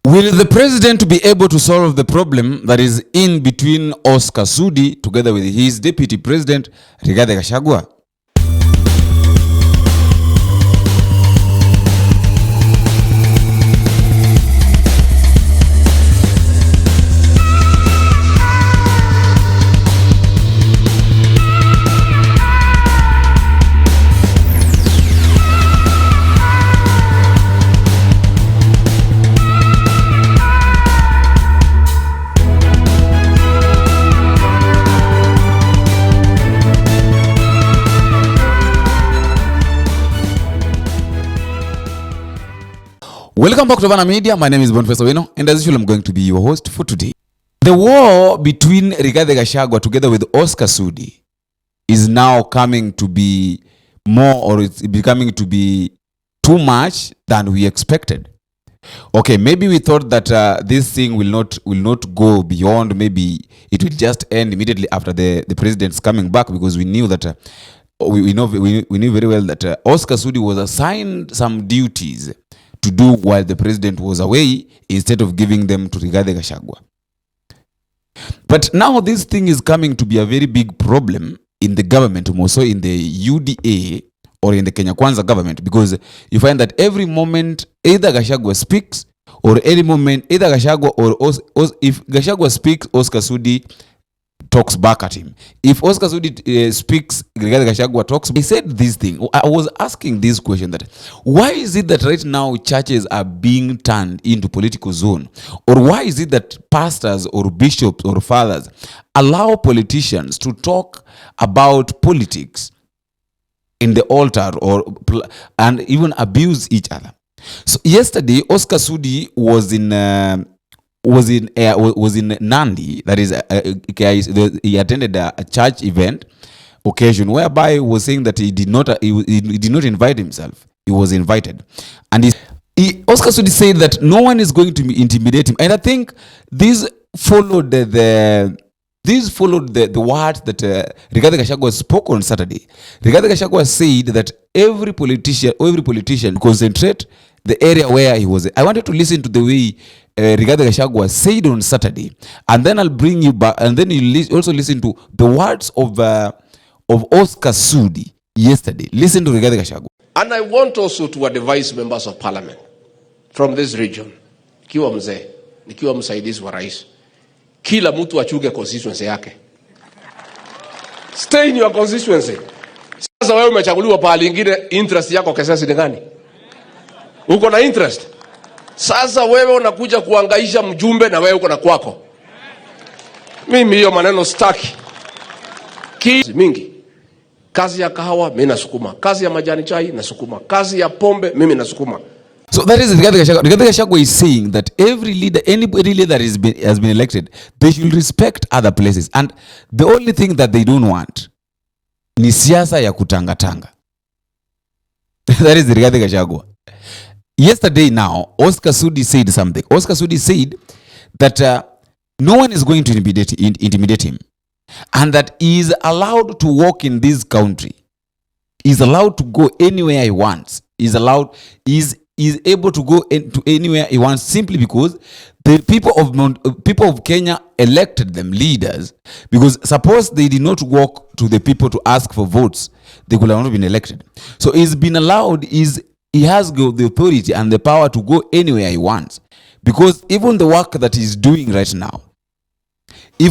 Will the president be able to solve the problem that is in between Oscar Sudi together with his deputy president, GACHAGUA? Welcome back to Vana Media. My name is Bonfesa Weno, and as usual, I'm going to be your host for today. The war between GACHAGUA together with Oscar Sudi is now coming to be more, or it's becoming to be too much than we expected. Okay, maybe we thought that this thing will not go beyond. Maybe it will just end immediately after the president's coming back, because we knew that we knew very well that Oscar Sudi was assigned some duties to do while the president was away, instead of giving them to GACHAGUA. But now this thing is coming to be a very big problem in the government, more so in the UDA or in the Kenya Kwanza government, because you find that every moment either GACHAGUA speaks, or any moment either GACHAGUA or if GACHAGUA speaks, Oscar Sudi talks back at him. If Oscar Sudi speaks, GACHAGUA talks. He said this thing. I was asking this question, that why is it that right now churches are being turned into political zone? Or why is it that pastors or bishops or fathers allow politicians to talk about politics in the altar, and even abuse each other? So yesterday, Oscar Sudi was in Nandi. That is, he attended a church event occasion whereby he was saying that he did not invite himself. He was invited, and Oscar Sudi said that no one is going to intimidate him. And I think this followed the words that GACHAGUA spoke on Saturday. GACHAGUA said that every politician concentrate the area where he was. I wanted to listen to the way GACHAGUA said on Saturday, and then I'll bring you back, and then you also listen to the words of Oscar Sudi yesterday. Listen to GACHAGUA. And I want also to advise members of parliament from this region, nikiwa mzee, nikiwa msaidizi wa rais, kila mtu achunge constituency yake. Stay in your constituency. Sasa wewe umechaguliwa pahali ingine, interest yako kesesi ni gani? Uko na interest? Sasa wewe unakuja kuangaisha mjumbe na wewe uko na kwako. Mimi hiyo maneno staki. Mingi. Kazi ya kahawa mimi nasukuma, kazi ya majani chai nasukuma, kazi ya pombe mimi nasukuma. So that is GACHAGUA is saying that every leader, anybody leader that has been elected, they should respect other places, and the only thing that they don't want ni siasa ya kutangatanga. That is GACHAGUA. Yesterday now, Oscar Sudi said something. Oscar Sudi said that no one is going to intimidate him, and that he is allowed to walk in this country. He is allowed to go anywhere he wants. He is able to go to anywhere he wants, simply because the people of Kenya elected them leaders. Because suppose they did not walk to the people to ask for votes, they could have not been elected. So he's been allowed. He has the authority and the power to go anywhere he wants, because even the work that he's doing right now, he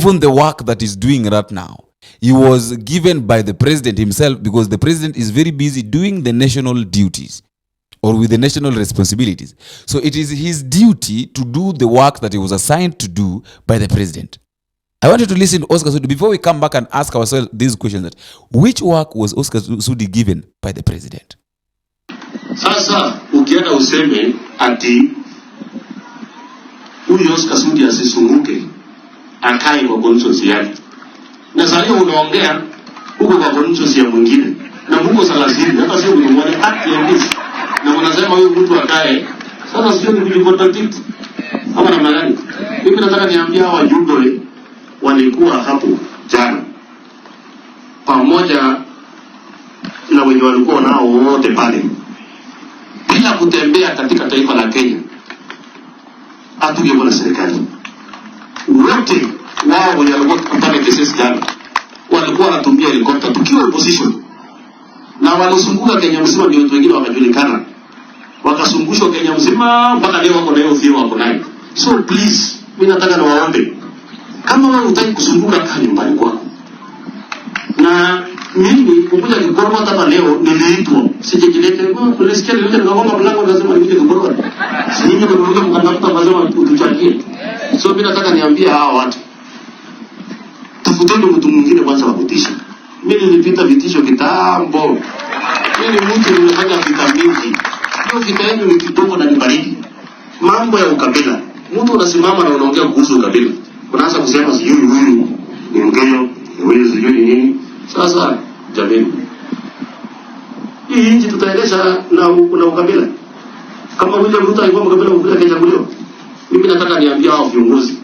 was given by the president himself, because the president is very busy doing the national duties or with the national responsibilities. So it is his duty to do the work that he was assigned to do by the president. I wanted to listen to Oscar Sudi before we come back and ask ourselves these questions: that which work was Oscar Sudi given by the president? Sasa ukienda useme ati huyu Oscar Sudi asisunguke akae kwa constituency yake, na sasa unaongea huko kwa constituency ya mwingine na Mungu salazini, hata sio mlimwone haki ya mtu, na unasema huyu mtu akae. Sasa sio nilivyotatit ama namna gani? Mimi nataka niambie hawa wajumbe walikuwa hapo jana pamoja na wenye walikuwa nao wote pale, bila kutembea katika taifa la Kenya. hatungekuwa na serikali. Wote wao walikuwa kupata kesi jana. Walikuwa wanatumia helicopter tukiwa opposition. Na walizunguka Kenya mzima, ndio watu wengine wakajulikana. Wakazungushwa Kenya mzima mpaka leo wako na hiyo fio wako nayo. So please, mimi nataka na waombe, kama wewe unataka kuzunguka kaa nyumbani kwako. Na mimi kukuja Kigorwa hata leo niliitwa. Sijijilete kwa kulisikia nilikuja nikaomba mlango lazima nipige Kigorwa. Sisi ndio tunakuja mkatafuta mazao tutuchakie. So mimi nataka niambie hawa watu, tafuteni mtu mwingine kwanza wa kutisha. Mimi nilipita vitisho kitambo. Mimi mtu nimefanya vita mingi. Hiyo vita yenu ni kidogo na ni baridi. Mambo ya ukabila. Mtu unasimama na unaongea kuhusu ukabila. Unaanza kusema sijui huyu ni Mkenya, huyu sijui ni nini. Sasa jamani, hii nchi tutaendesha na ukabila? Kama vile mtu alikuwa mkabila mkubwa akachaguliwa. Mimi nataka niambie hao viongozi.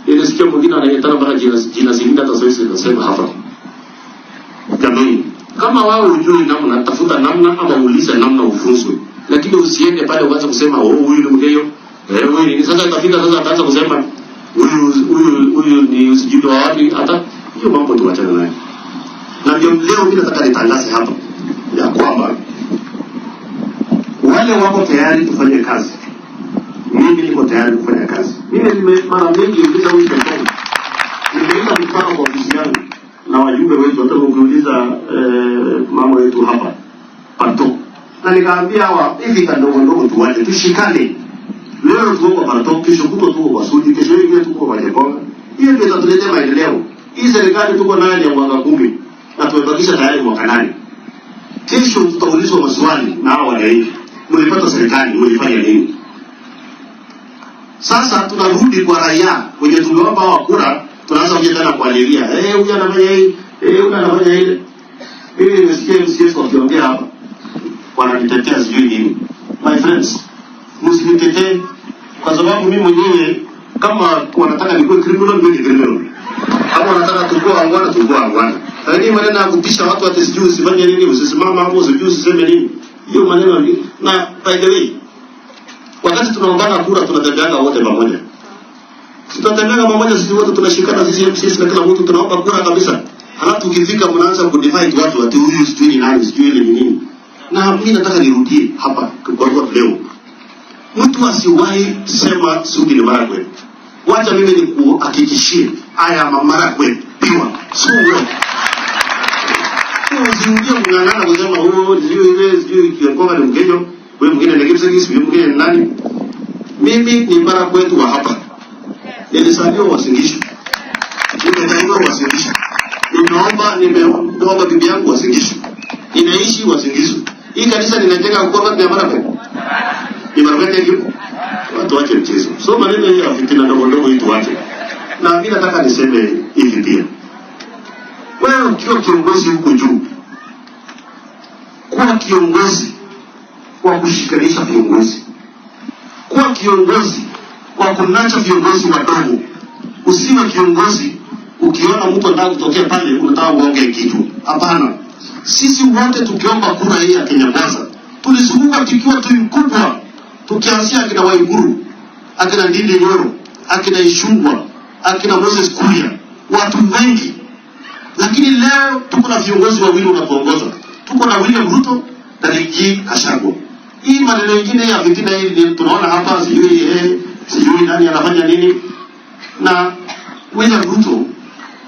Nilisikia mwingine anayetaka bana jina zingine hata sasa nasema hapa. Jamani, kama wao hujui namna, tafuta namna ama uulize namna ufunzwe. Lakini usiende pale uanze kusema huyu ni Mkenya. Huyu ni sasa itafika sasa ataanza kusema huyu ni usijui wa wapi, hata hiyo mambo tuachane nayo. Na ndio leo mimi nataka nitangaze hapa ya kwamba wale wako tayari kufanya kazi. Mimi niko tayari kufanya kazi. Mimi mara mingi niliuliza huyu mtoto. Nimeenda mkutano kwa ofisi yangu na wajumbe wetu hata kuuliza mambo yetu hapa. Pato. Na nikaambia hawa hivi kandogo ndogo tuwache tushikane. Leo tuko kwa Pato, kesho kutwa tuko kwa Sudi, kesho ingine tuko kwa Jekonga. Hiyo ndio itatuletea maendeleo. Hii serikali tuko nayo ya mwaka 10 na tumebakisha tayari mwaka 8. Kesho tutaulizwa maswali na hao wananchi. Mlipata serikali, mlifanya nini? Sasa tunarudi kwa raia wenye tumeomba hawa kura, tunaanza kuja tena kualilia. Huyu anafanya hii, huyu anafanya ile. Mimi nimesikia MCS wakiongea hapa. Wananitetea sijui nini. My friends, msinitetee kwa sababu mimi mwenyewe kama wanataka nikuwe criminal, mimi ni criminal. Kama wanataka tukua angwana. Lakini maneno ya kutisha watu ati sijui usifanye nini, usisimama hapo, sijui usiseme nini. Hiyo maneno ni na by the way, wakati tunaungana kura tunatembeanga wote pamoja. Tunatembeanga pamoja sisi wote tunashikana sisi MCS na kila mtu tunaomba kura kabisa. Halafu ukifika mnaanza kudivide watu ati huyu sijui ni nani, sijui ile ni nini. Na mimi nataka nirudie hapa kwa leo. Mtu asiwahi sema Sudi ni Maragwe. Wacha mimi nikuhakikishie haya Maragwe piwa. Sio. Usiingie mngangana kusema sijui kiongozi ni Mkenya, wewe mwingine ni Kipsigis, wewe mwingine ni nani? Mimi ni Maragwe wetu wa hapa. Nilisaliwa Wasingishu. Nimezaliwa Wasingishu. Nimeomba bibi yangu Wasingishu. Ninaishi Wasingishu. Hii kanisa ninajenga kwa sababu ya Maragwe. Ni Maragwe ndio watu wache mchezo. So maneno ya fitina ndogo ndogo hii tuache. Na mimi nataka niseme hivi pia. Wewe ukiwa kiongozi huko juu, kuwa kiongozi wa kushikanisha viongozi, kuwa kiongozi wa kunacha viongozi wadogo. Usiwe kiongozi ukiona mtu anataka kutokea pale unataka uongee kitu. Hapana. Sisi wote tukiomba kura hii ya Kenya Kwanza, tulisumuka tukiwa tu mkubwa, tukianzia akina Waiguru, akina Nandi Nyoro, akina Ishungwa, akina Moses Kuria, watu wengi. Lakini leo tuko na viongozi wawili wanatuongoza. Tuko na William Ruto na GACHAGUA. Hii maneno mengine ya fitina hii tunaona hapa sijui nani anafanya nini. Na William Ruto,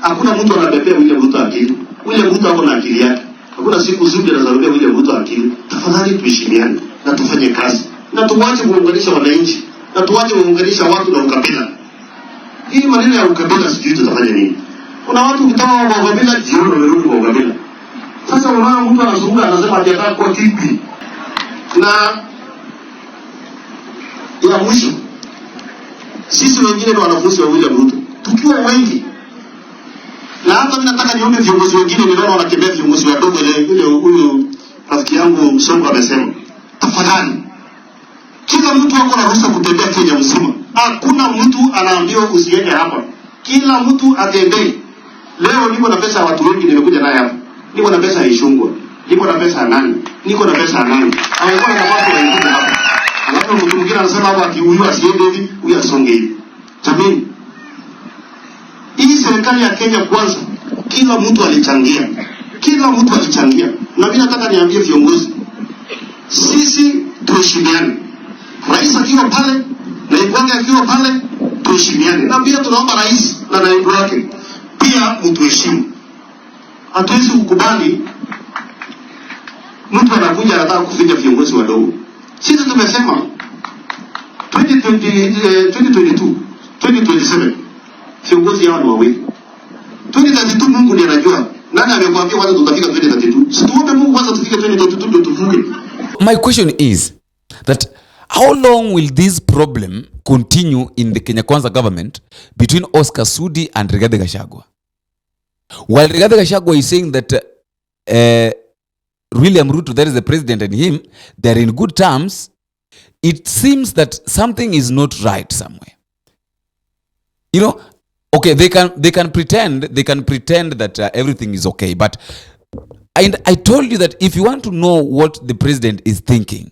hakuna mtu anabebea William Ruto akili. William Ruto ako na akili yake. Hakuna siku Sudi anazarudia William Ruto akili. Tafadhali tuheshimiane na tufanye kazi. Na tuache kuunganisha wananchi. Na tuache kuunganisha watu na ukabila. Hii maneno ya ukabila sijui tutafanya nini. Kuna watu kitaka wa ukabila jioni wamerudi kwa ukabila. Sasa unaona mtu anazunguka anasema hajataka kwa kipi. Na ya mwisho, sisi wengine ni wanafunzi wa William Ruto. Tukiwa wengi. Na hata mimi nataka niombe viongozi wengine ninaona wanatembea viongozi wadogo ile huyu rafiki yangu Msongo amesema. Tafadhali. Kila mtu ako na ruhusa kutembea Kenya mzima. Hakuna mtu anaambiwa usiende hapa. Kila mtu atembee. Leo niko na pesa ya watu wengi nimekuja naye hapa. Niko na pesa ya Ishungwa. Niko na pesa ya nani? Niko na pesa ya nani? Hawakuwa na watu wengine hapa. Kama mtu mwingine anasema hapo akiuliwa asiende hivi, huyu asonge hivi. Jamani, hii serikali ya Kenya kwanza, kila mtu alichangia. Kila mtu alichangia. Na mimi nataka niambie viongozi, sisi tuheshimiane. Rais akiwa pale, naibu wake akiwa pale, tuheshimiane. Na pia tunaomba rais na naibu wake pia mtuheshimu. Hatuwezi kukubali mtu anakuja anataka kufinya viongozi wadogo. Sisi tumesema 2022, 2027 viongozi hao ni wawili. 2032 Mungu ndiye anajua. Nani amekwambia kwanza tutafika 2032? Situombe Mungu kwanza tufike 2032 ndio tuvuke. My question is that how long will this problem continue in the Kenya Kwanza government between Oscar Sudi and Rigathi Gachagua? While Rigathi Gachagua is saying that William Ruto, that is the president, and him, they're in good terms, it seems that something is not right somewhere. You know, okay, they can pretend that everything is okay, but I told you that if you want to know what the president is thinking,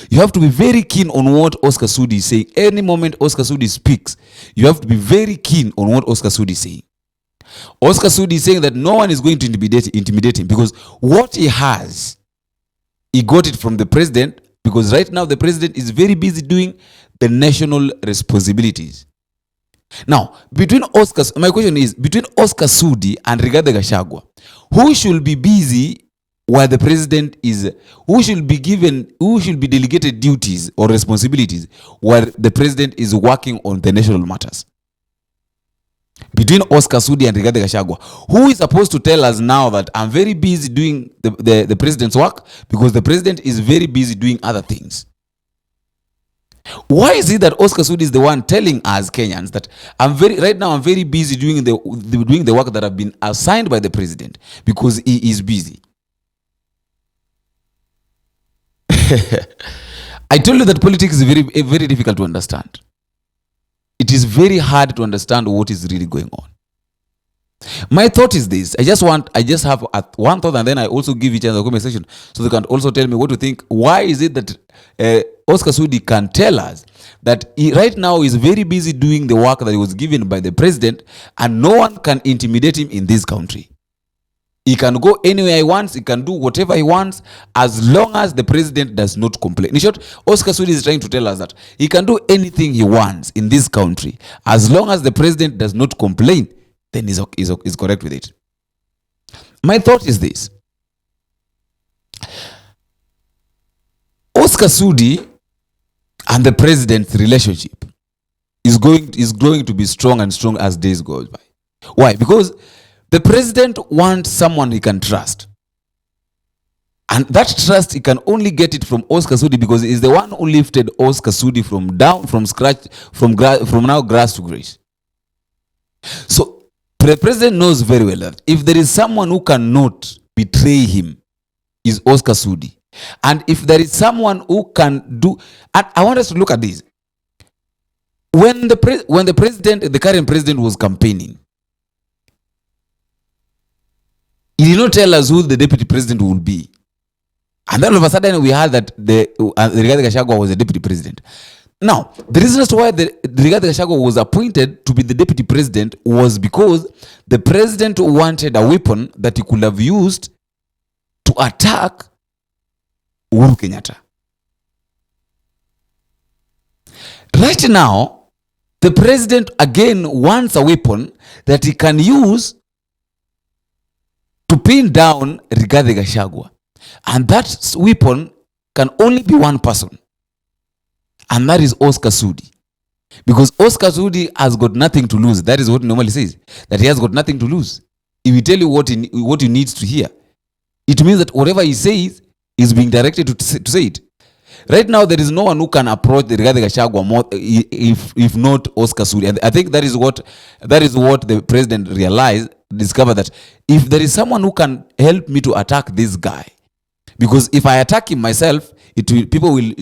you have to be very keen on what Oscar Sudi is saying. Any moment Oscar Sudi speaks, you have to be very keen on what Oscar Sudi is saying. Oscar Sudi is saying that no one is going to intimidate him because what he has, he got it from the president, because right now the president is very busy doing the national responsibilities. Now, my question is, between Oscar Sudi and Rigathi Gachagua, who should be busy while the president is, who should be delegated duties or responsibilities while the president is working on the national matters? Between Oscar Sudi and Rigathi Gachagua, who is supposed to tell us now that I'm very busy doing the president's work because the president is very busy doing other things? Why is it that Oscar Sudi is the one telling us Kenyans that I'm very busy doing the work that have been assigned by the president because he is busy? I told you that politics is very, very difficult to understand. It is very hard to understand what is really going on. My thought is this. I just have one thought, and then I also give each other a conversation so they can also tell me what to think. Why is it that Oscar Sudi can tell us that he right now is very busy doing the work that he was given by the president, and no one can intimidate him in this country? He can go anywhere he wants. He can do whatever he wants as long as the president does not complain. In short, Oscar Sudi is trying to tell us that he can do anything he wants in this country as long as the president does not complain. Then he's correct with it. My thought is this. Oscar Sudi and the president's relationship is going to be strong and strong as days go by. Why? Because the president wants someone he can trust. And that trust, he can only get it from Oscar Sudi because he's the one who lifted Oscar Sudi from scratch, from now grass to grace. So the president knows very well that if there is someone who cannot betray him, is Oscar Sudi. And if there is someone who can do, and I want us to look at this. When the current president was campaigning, he did not tell us who the deputy president will be. And then all of a sudden we heard that Rigathi Gachagua was the deputy president. Now, the reason as to why Rigathi Gachagua was appointed to be the deputy president was because the president wanted a weapon that he could have used to attack Uhuru Kenyatta. Right now, the president again wants a weapon that he can use to pin down Rigathi Gachagua. And that weapon can only be one person. And that is Oscar Sudi. Because Oscar Sudi has got nothing to lose. That is what he normally says. That he has got nothing to lose. If he tell you what he needs to hear, it means that whatever he says is being directed to say it. Right now, there is no one who can approach the Rigathi Gachagua more if not Oscar Sudi. And I think that is what the president discovered, that if there is someone who can help me to attack this guy, because if I attack him myself, people will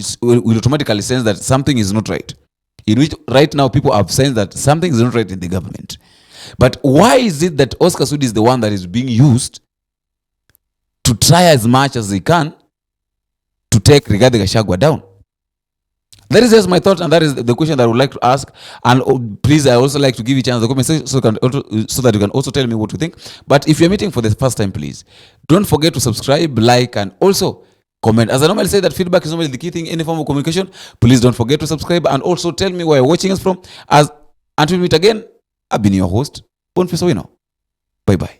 automatically sense that something is not right. In which right now people have sensed that something is not right in the government. But why is it that Oscar Sudi is the one that is being used to try as much as he can to take Rigathi Gachagua down? That is just my thought, and that is the question that I would like to ask. And please, I also like to give you a chance to comment section so that you can also tell me what you think. But if you're meeting for the first time, please don't forget to subscribe, like, and also comment. As I normally say, that feedback is normally the key thing in any form of communication. Please don't forget to subscribe and also tell me where you're watching us from. As until we meet again, I've been your host, Boniface Owino. Bye bye.